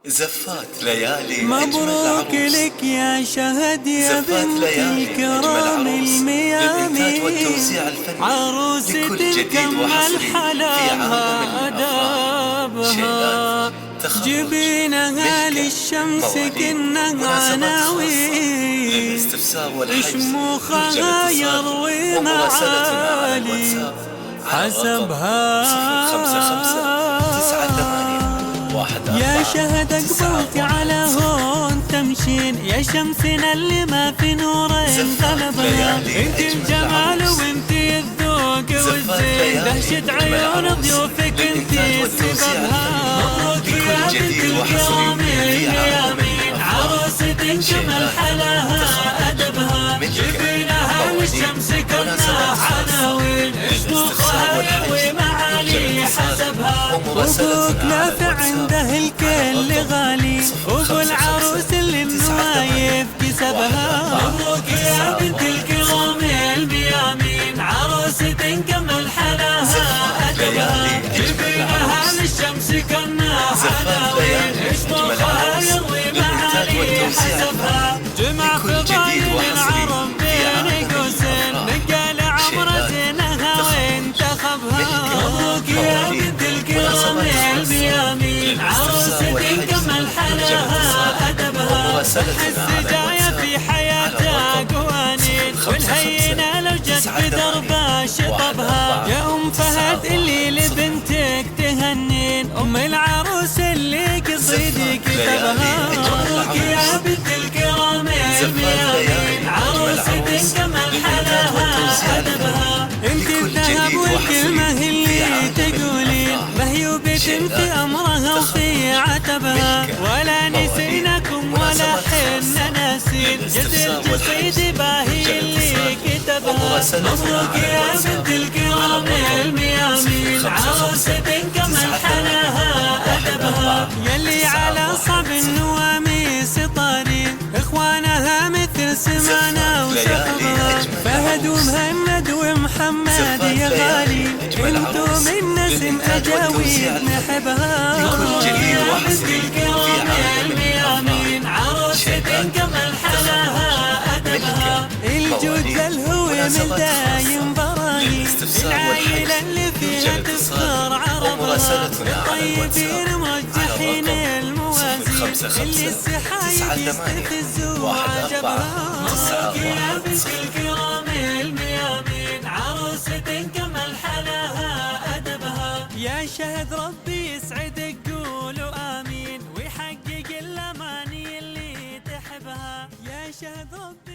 زفات ليالي مبروك لك يا شهد يا بنت الكرام الميامين، عروستك كمل حلاها أدابها، جبينها للشمس كأنها عناوين، شموخها يروي معالي حسبها. يا شهد قبلت على هون تمشين، يا شمسنا اللي ما في نورين غلبها، انت الجمال وانت الذوق والزين، دهشة عيون ضيوفك انت سببها. مبروك يا بنت الكرام الميامين، عروستك كمل حلاها أدبها، جبينها والشمس كنا عناوين، شموخها يروي معالي حسبها. أبوك نافع عنده الكل غالي، أبو العروس اللي النوايف كسبها. مبروك يا بنت الكرام الميامين، عروستك كمل حلاها أدبها، جبينها للشمس كنا عناوين، شموخها يروي معالي حسبها. جمع فضايل العرب بين قوسين، نقال عمر زينها وانتخبها. مبروك يا بنت الكرام الميامين، عروستك كمل حلاها أدبها، السجايا في حياتها قوانين، والهينة لو جت بدربها شطبها. يا أم فهد اللي لبنتك تهنين، أم العروس اللي قصيدك كتبها. مبروك يا بنت الكرام الميامين، عروستك كمل حلاها أدبها، انت الذهب والكلمة اللي تقولين، مهيوبة في أمرها وفي عتبها، ولا نسيناكم ولا حنا ناسين، جزل جسيد باهي اللي كتبها. مبروك يا بنت الكرام الميامين، عروستك كمل حلاها أدبها، يلي على صعب النواميس طارين، إخوانها مثل سمانة وسحبها. فهد ومهند ومحمد يا غالي، انتو من نسم أجاويد نحبها. مبروك يا بنت الكرام الميامين، عروستك كمل حلاها أدبها، الجود للهو من دايم براهين، العائلة اللي فيها تفخر عربها، الطيبين مرجحين الموازين، اللي السحايب يستفزوا عجبها. مبروك يا بنت الكرام الميامين، عروستك كمل حلاها أدبها، يا شهد ربي يسعدك قولوا آمين، ويحقق الأماني اللي تحبها. يا شهد ربي